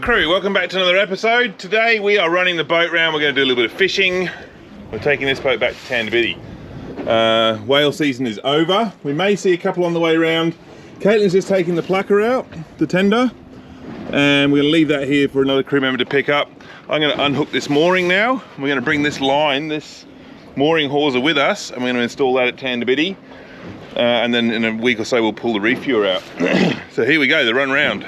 crew, welcome back to another episode. Today we are running the boat round. We're going to do a little bit of fishing. We're taking this boat back to Tantabiddi. Whale season is over. We may see a couple on the way round. Caitlin's just taking the plucker out, the tender, and we're going to leave that here for another crew member to pick up. I'm going to unhook this mooring now. We're going to bring this line, this mooring hawser with us, and we're going to install that at Tantabiddi. And then in a week or so we'll pull the reef viewer out. So here we go, the run round.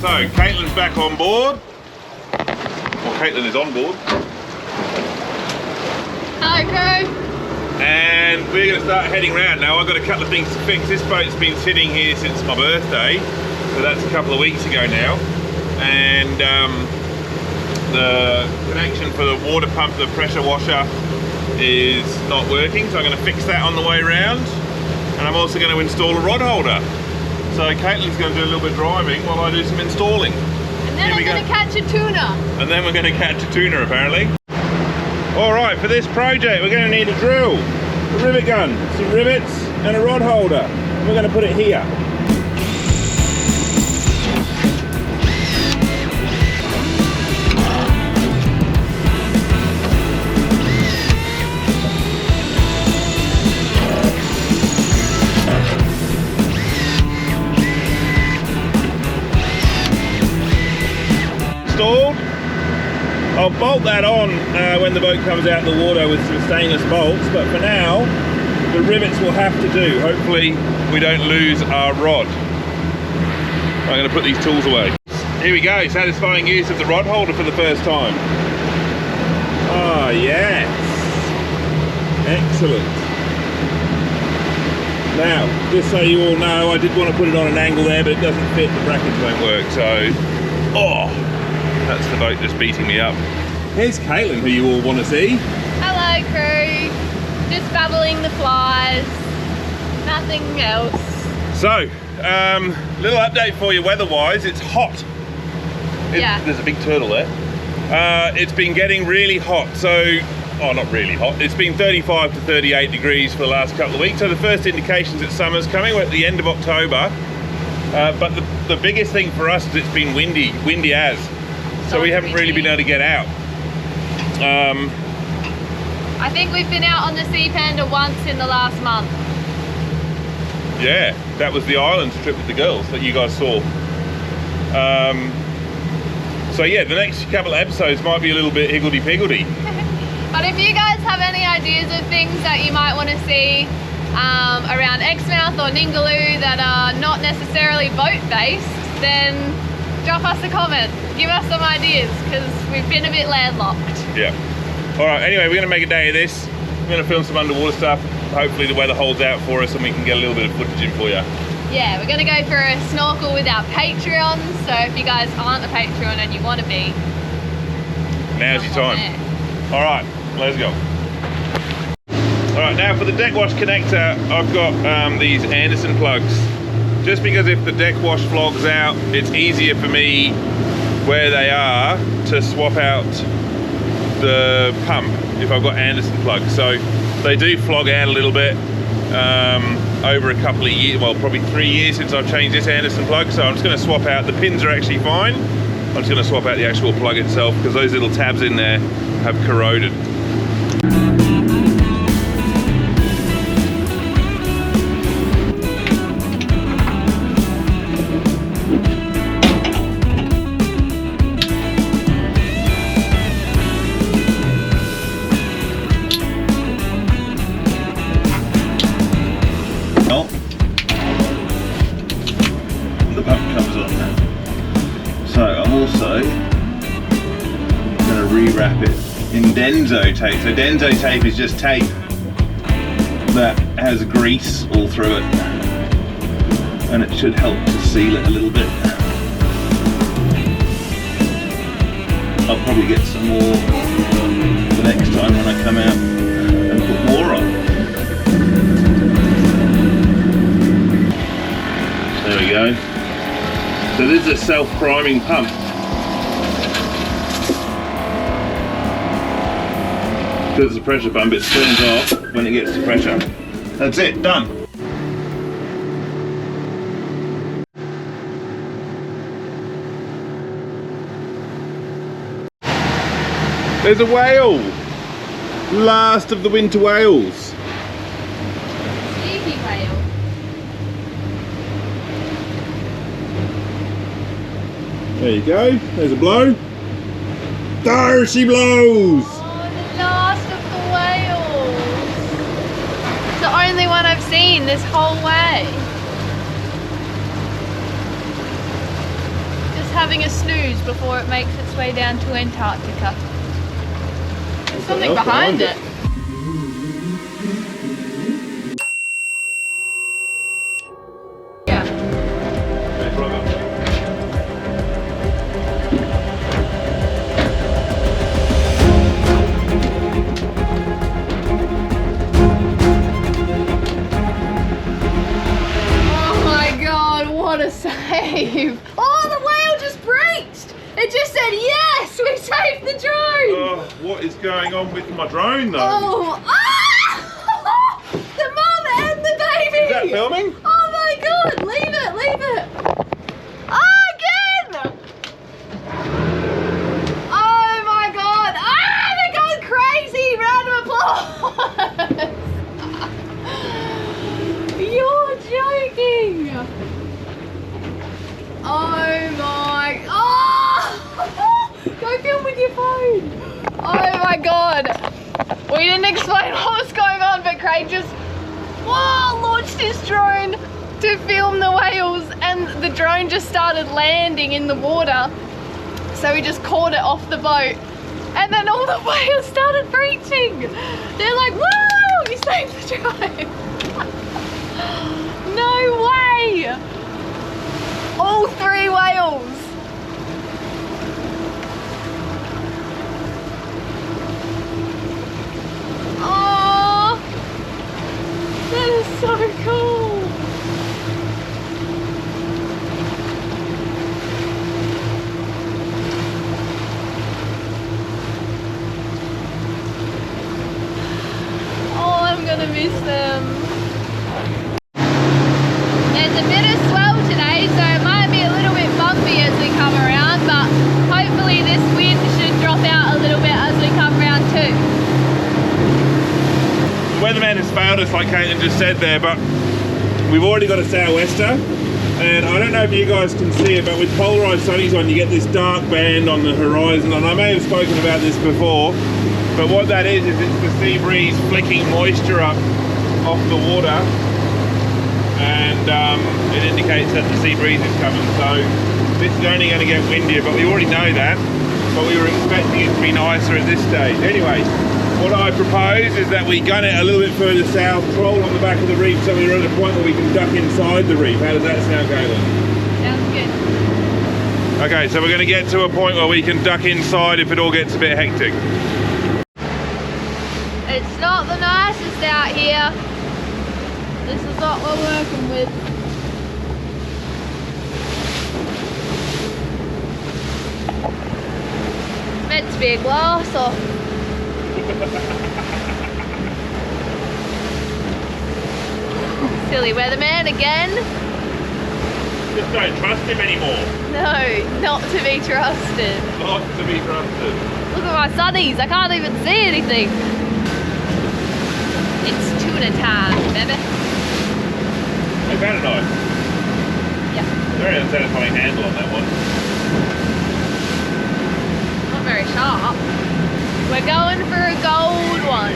So Caitlin's back on board. Well, Caitlin is on board. Hello crew. And we're going to start heading round now. I've got a couple of things to fix. This boat's been sitting here since my birthday, so that's a couple of weeks ago now. And the connection for the water pump, the pressure washer, is not working, so I'm going to fix that on the way round. And I'm also going to install a rod holder. So Caitlin's going to do a little bit of driving while I do some installing. And then I'm going to catch a tuna. And then we're going to catch a tuna apparently. Alright, for this project we're going to need a drill, a rivet gun, some rivets and a rod holder. And we're going to put it here. I'll bolt that on when the boat comes out of the water with some stainless bolts, but for now the rivets will have to do. Hopefully we don't lose our rod. I'm going to put these tools away. Here we go, satisfying use of the rod holder for the first time. Oh yes, excellent. Now, just so you all know, I did want to put it on an angle there, but it doesn't fit, the brackets won't work, so that's the boat just beating me up. Here's Caitlin, who you all want to see. Hello crew. Just babbling the flies. Nothing else. So, little update for you weather-wise. It's hot. Yeah. There's a big turtle there. It's been getting really hot. So, not really hot. It's been 35 to 38 degrees for the last couple of weeks. So the first indications that summer's coming. We're at the end of October. But the biggest thing for us is it's been windy as. So we haven't really been able to get out. I think we've been out on the Sea Panda once in the last month. Yeah, that was the islands trip with the girls that you guys saw. So yeah, the next couple of episodes might be a little bit higgledy-piggledy. But if you guys have any ideas of things that you might want to see around Exmouth or Ningaloo that are not necessarily boat-based, then drop us a comment. Give us some ideas, because we've been a bit landlocked. Yeah. Alright, anyway, we're going to make a day of this. We're going to film some underwater stuff. Hopefully the weather holds out for us and we can get a little bit of footage in for you. Yeah, we're going to go for a snorkel with our Patreons, so if you guys aren't a Patreon and you want to be, now's your time. Alright, let's go. Alright, now for the deck wash connector, I've got these Anderson plugs. Just because if the deck wash flogs out, it's easier for me where they are to swap out the pump if I've got Anderson plugs. So they do flog out a little bit over a couple of years, well probably 3 years since I've changed this Anderson plug. So I'm just going to swap out, the pins are actually fine. I'm just going to swap out the actual plug itself because those little tabs in there have corroded. Denso tape. So Denso tape is just tape that has grease all through it, and it should help to seal it a little bit. I'll probably get some more the next time when I come out and put more on. There we go. So this is a self-priming pump. Because it's a pressure pump, it turns off when it gets to pressure. That's it, done. There's a whale! Last of the winter whales. Sneaky whale. There you go, there's a blow. There she blows! Oh, the last of the whales. It's the only one I've seen this whole way. Just having a snooze before it makes its way down to Antarctica. There's something behind it. Yeah. Oh my god, what a save! Oh, the whale just breached! It just said yes! We saved the drone! Oh, what is going on with my drone though? Oh! Ah! The mum and the baby! Is that filming? Oh my god! Leave it! Leave it! Ah, again! Oh my god! Ah! They're going crazy! Round of applause! You're joking! Oh my... Oh! Go film with your phone! Oh my god! We didn't explain what was going on, but Craig just launched his drone to film the whales, and the drone just started landing in the water. So we just caught it off the boat, and then all the whales started breaching. They're like, whoa! You saved the drone! No way! All 3 whales! Oh, that is so cool! Oh, I'm gonna miss them. There's a bit of swell today, so it might be a little bit bumpy as we come around, but hopefully this wind should drop out a little bit as we come around too. Weatherman has failed us, like Caitlin just said there, but we've already got a sou'wester, and I don't know if you guys can see it, but with polarized sunnies on, you get this dark band on the horizon, and I may have spoken about this before, but what that is it's the sea breeze flicking moisture up off the water, and it indicates that the sea breeze is coming. So this is only going to get windier, but we already know that, but we were expecting it to be nicer at this stage. Anyway, what I propose is that we gun it a little bit further south, troll on the back of the reef, so we're at a point where we can duck inside the reef. How does that sound, Caitlin? Sounds good. Okay, so we're going to get to a point where we can duck inside if it all gets a bit hectic. It's not the nicest out here. This is what we're working with. It's meant to be a glass off. Silly weatherman again. Just don't trust him anymore. No, not to be trusted. Not to be trusted. Look at my sunnies, I can't even see anything. It's tuna time, baby. They found a knife. Yeah. Very unsatisfying handle on that one. Not very sharp. We're going for a gold one.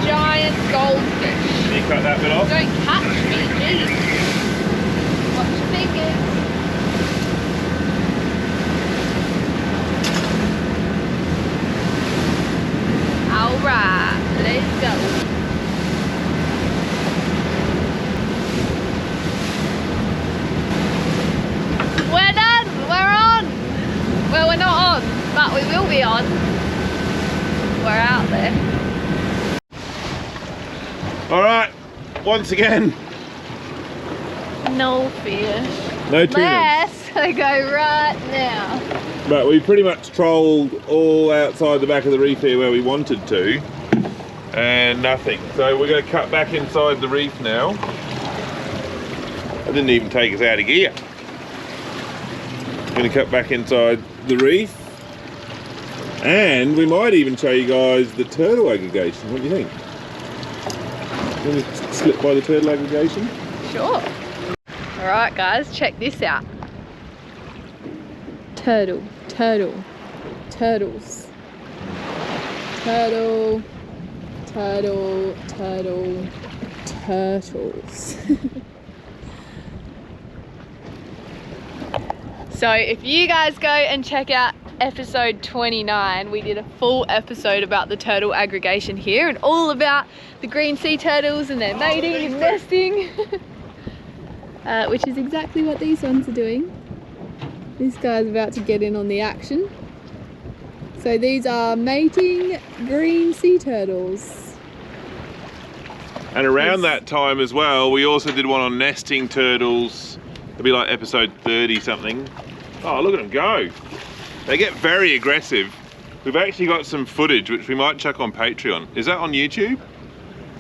Giant goldfish. Can you cut that bit off? Don't catch me, jeez. Watch your fingers. out there. All right, once again. No fish. No tunas. Let's go right now. But we pretty much trolled all outside the back of the reef here where we wanted to, and nothing. So we're going to cut back inside the reef now. I didn't even take us out of gear. Going to cut back inside the reef, and we might even show you guys the turtle aggregation. What do you think? Want to slip by the turtle aggregation? Sure. Alright guys, check this out. Turtle, turtle, turtles. Turtle, turtle, turtle, turtles. So if you guys go and check out episode 29, we did a full episode about the turtle aggregation here and all about the green sea turtles and their mating and nesting. Which is exactly what these ones are doing. This guy's about to get in on the action. So these are mating green sea turtles. And around that time as well, we also did one on nesting turtles. It'll be like episode 30 something. Oh, look at them go. They get very aggressive. We've actually got some footage which we might chuck on Patreon. Is that on YouTube?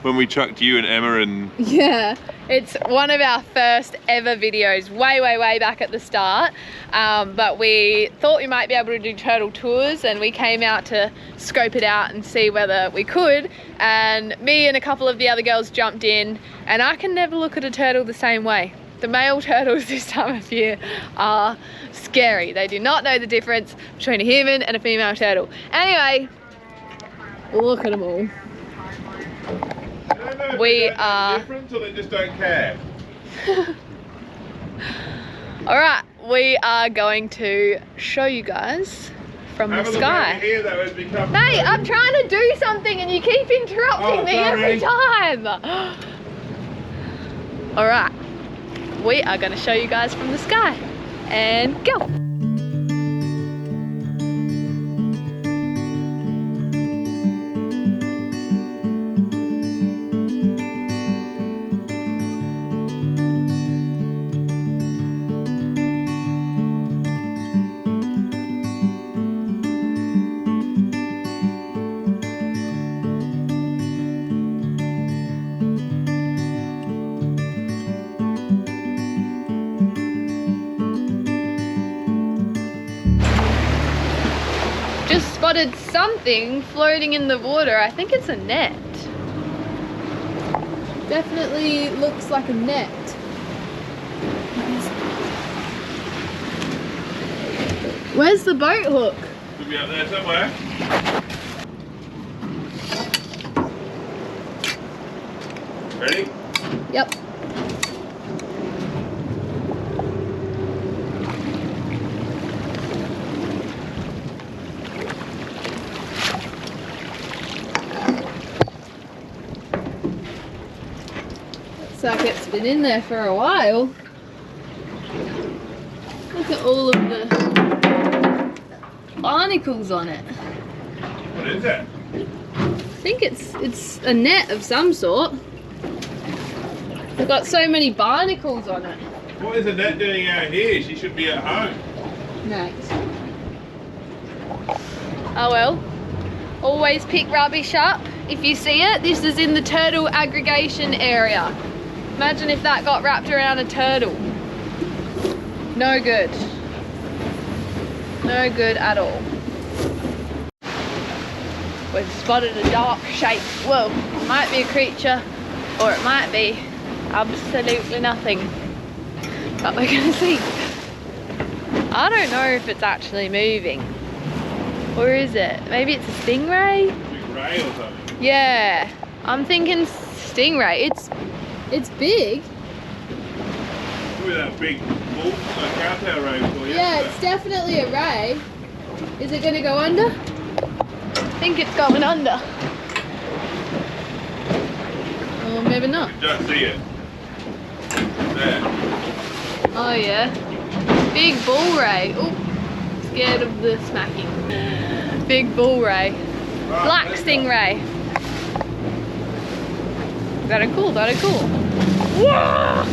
When we chucked you and Emma and... Yeah, it's one of our first ever videos, way back at the start. But we thought we might be able to do turtle tours, and we came out to scope it out and see whether we could. And me and a couple of the other girls jumped in, and I can never look at a turtle the same way. The male turtles this time of year are scary. They do not know the difference between a human and a female turtle. Anyway, look at them all. We are different, or they just don't care. Alright, we are going to show you guys from the sky. Here, though, as we come Hey, I'm trying to do something and you keep interrupting me every time. Alright, we are going to show you guys from the sky. And go! Just spotted something floating in the water. I think it's a net. Definitely looks like a net. Where's the boat hook? Could be up there somewhere. Ready? Yep. Looks like it's been in there for a while. Look at all of the barnacles on it. What is that? I think it's a net of some sort. We've got so many barnacles on it. What is Annette doing out here? She should be at home. Nice. Oh well. Always pick rubbish up if you see it. This is in the turtle aggregation area. Imagine if that got wrapped around a turtle. No good. No good at all. We've spotted a dark shape. Well, it might be a creature or it might be absolutely nothing. But we're gonna see. I don't know if it's actually moving. Or is it? Maybe it's a stingray? Big ray or something. Yeah, I'm thinking stingray. It's big. Look at that big bull, cowtail ray we saw yesterday. Yeah, it's definitely a ray. Is it gonna go under? I think it's going under. Or maybe not. Just see it. There. Oh yeah. Big bull ray. Oh, scared of the smacking. Big bull ray. Black stingray. Very cool, very cool. Whoa!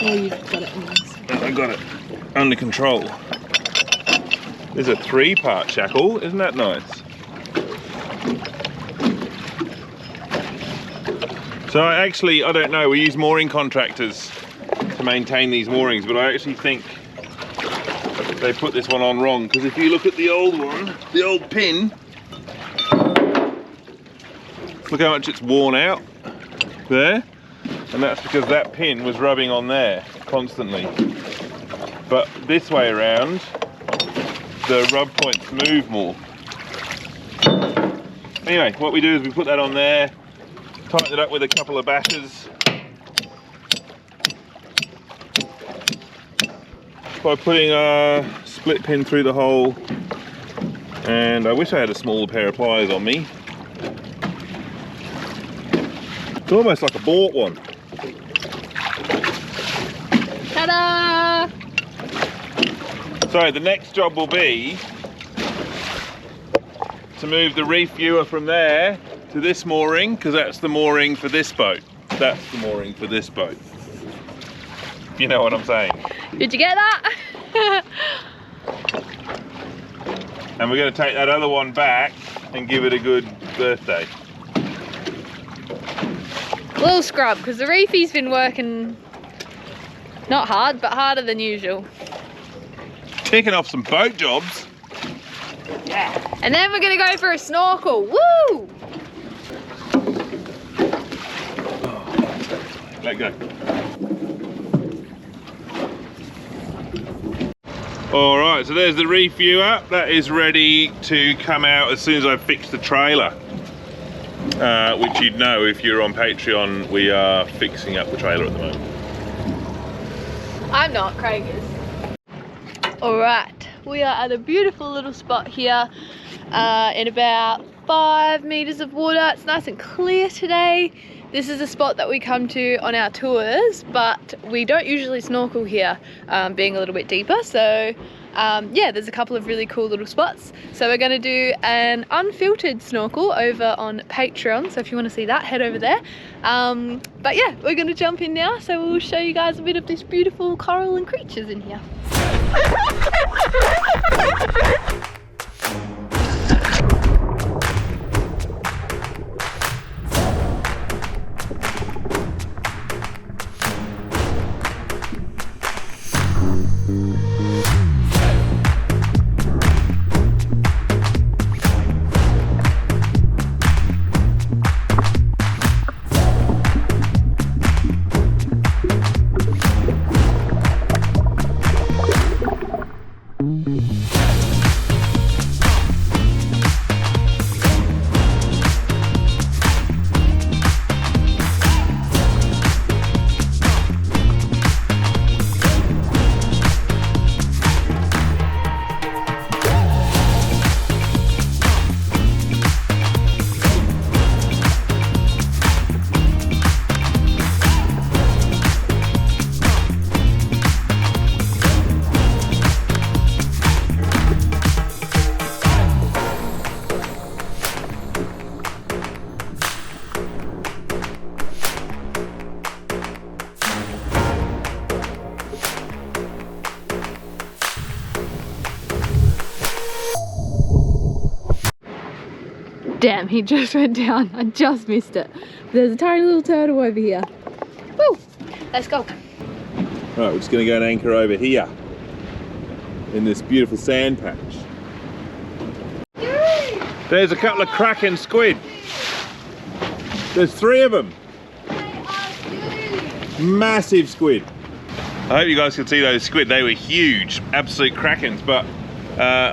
Oh, you've got it in this. I got it under control. There's a 3-part shackle, isn't that nice? So I don't know, we use mooring contractors to maintain these moorings, but I actually think they put this one on wrong, because if you look at the old one, the old pin, look how much it's worn out there. And that's because that pin was rubbing on there constantly. But this way around, the rub points move more. Anyway, what we do is we put that on there, tighten it up with a couple of bashers. By putting a split pin through the hole. And I wish I had a smaller pair of pliers on me. It's almost like I bought one. Ta-da! So the next job will be to move the reef viewer from there to this mooring, because that's the mooring for this boat. That's the mooring for this boat. You know what I'm saying? Did you get that? And we're going to take that other one back and give it a good birthday. A little scrub, because the reefie's been working not hard, but harder than usual. Ticking off some boat jobs. Yeah. And then we're going to go for a snorkel. Woo! Let go. Alright, so there's the reef viewer. That is ready to come out as soon as I fix the trailer. Which you'd know if you're on Patreon, we are fixing up the trailer at the moment. I'm not, Craig is. Alright, we are at a beautiful little spot here in about 5 meters of water. It's nice and clear today. This is a spot that we come to on our tours, but we don't usually snorkel here, being a little bit deeper. So yeah, there's a couple of really cool little spots. So we're going to do an unfiltered snorkel over on Patreon. So if you want to see that, head over there. But yeah, we're going to jump in now. So we'll show you guys a bit of this beautiful coral and creatures in here. Damn, he just went down. I just missed it. There's a tiny little turtle over here. Woo! Let's go. Right, we're just going to go and anchor over here in this beautiful sand patch. Yay! There's a couple of cracking squid. There's 3 of them. They are huge. Massive squid. I hope you guys can see those squid. They were huge, absolute krakens, but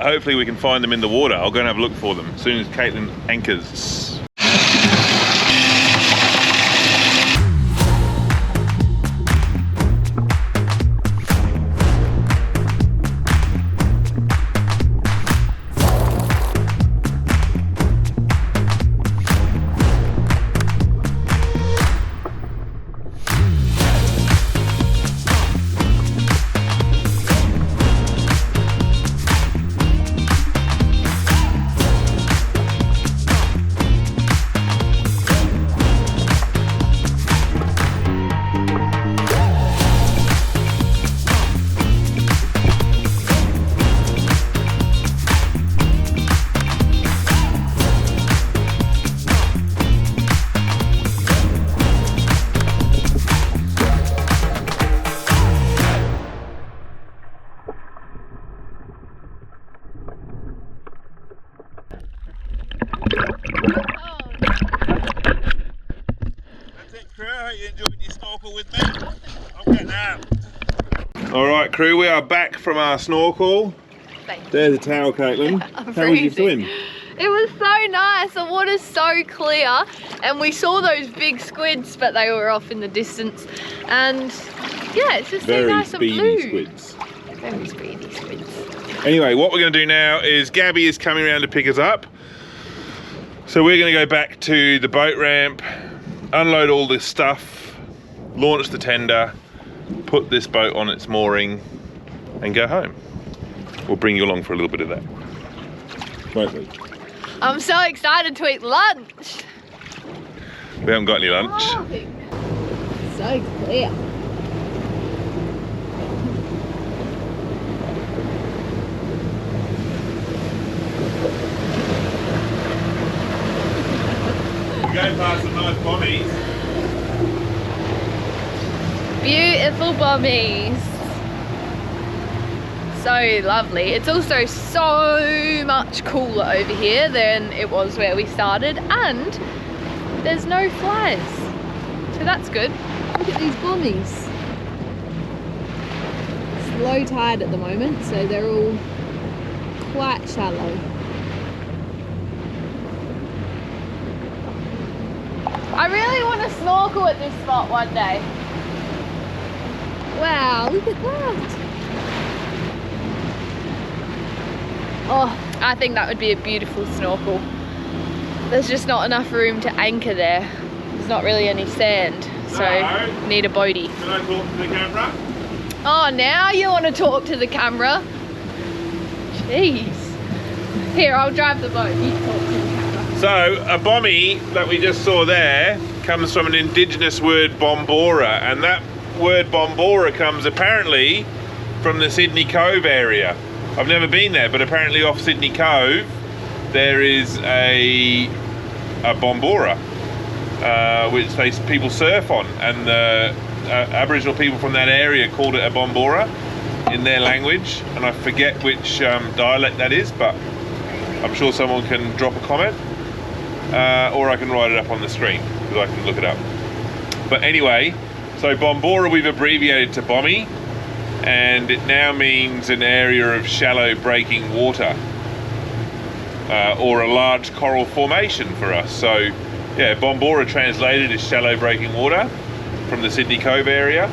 hopefully we can find them in the water. I'll go and have a look for them as soon as Caitlin anchors. You enjoyed your snorkel with me? I'm getting out. Alright crew, we are back from our snorkel. There's a towel, Caitlin. How was your swim? It was so nice, the water's so clear, and we saw those big squids, but they were off in the distance. And yeah, it's just so nice and blue. Very speedy squids. Very speedy squids. Anyway, what we're going to do now is Gabby is coming around to pick us up. So we're going to go back to the boat ramp, unload all this stuff, launch the tender, put this boat on its mooring and go home. We'll bring you along for a little bit of that, won't we? I'm so excited to eat lunch. We haven't got any lunch. Oh, so clear. We're going past some nice bombies. Beautiful bombies. So lovely. It's also so much cooler over here than it was where we started, and there's no flies, so that's good. Look at these bombies. It's low tide at the moment, so they're all quite shallow. I really want to snorkel at this spot one day. Wow, look at that. Oh, I think that would be a beautiful snorkel. There's just not enough room to anchor there. There's not really any sand, so no. Need a boatie. Can I talk to the camera? Oh, now you want to talk to the camera? Jeez. Here, I'll drive the boat. You talk to the camera. So, a bombie that we just saw there comes from an indigenous word, bombora, and that word bombora comes apparently from the Sydney Cove area. I've never been there, but apparently off Sydney Cove there is a bombora, which people surf on, and the Aboriginal people from that area called it a bombora in their language, and I forget which dialect that is, but I'm sure someone can drop a comment, or I can write it up on the screen because I can look it up. But anyway, so bombora we've abbreviated to bommy, and it now means an area of shallow breaking water, or a large coral formation for us. So yeah, bombora translated is shallow breaking water from the Sydney Cove area,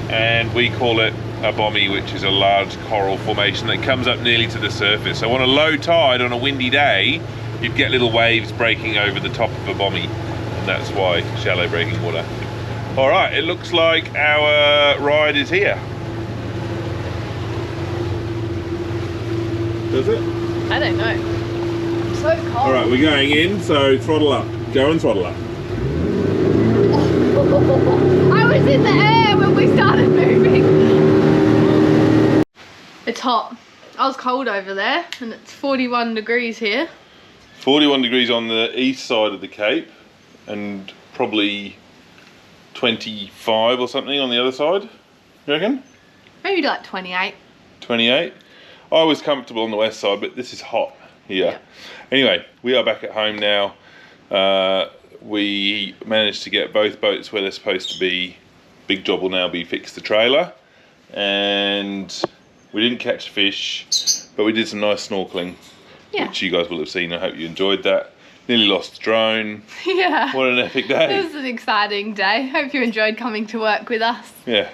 and we call it a bommy, which is a large coral formation that comes up nearly to the surface. So on a low tide, on a windy day, you'd get little waves breaking over the top of a bommy, and that's why shallow breaking water. All right, it looks like our ride is here. Does it? I don't know. I'm so cold. All right, we're going in, so throttle up. Go and throttle up. I was in the air when we started moving. It's hot. I was cold over there, and it's 41 degrees here. 41 degrees on the east side of the Cape, and probably 25 or something on the other side, you reckon? Maybe like 28. 28? I was comfortable on the west side, but this is hot here. Yeah. Anyway, we are back at home now. we managed to get both boats where they're supposed to be. Big job will now be fix the trailer, and we didn't catch fish, but we did some nice snorkeling, which you guys will have seen. I hope you enjoyed that. Nearly lost the drone. Yeah. What an epic day. It was an exciting day. Hope you enjoyed coming to work with us. Yeah.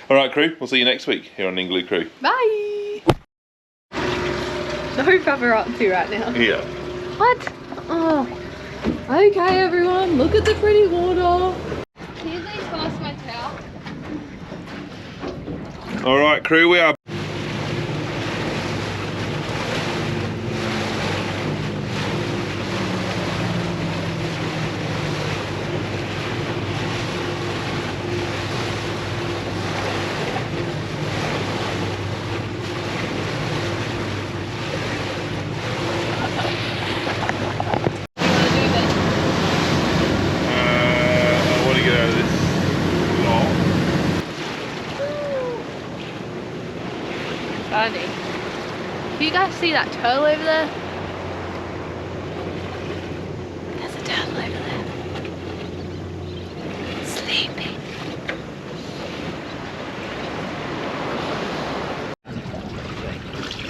All right, crew. We'll see you next week here on Ningaloo Crew. Bye. No paparazzi right now. Yeah. What? Oh. Okay, everyone. Look at the pretty water. Can you please pass my towel? All right, crew. We are. Funny. Do you guys see that turtle over there? There's a turtle over there. Sleeping.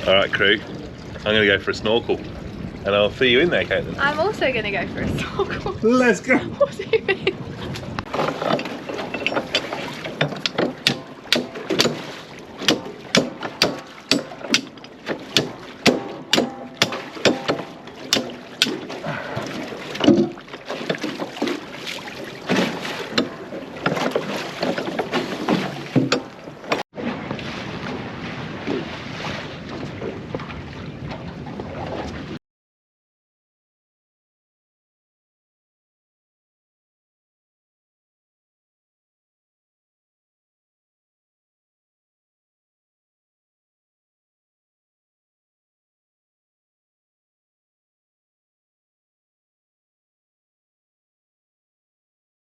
Alright, crew. I'm going to go for a snorkel. And I'll see you in there, Caitlin. I'm also going to go for a snorkel. Let's go. What do you mean?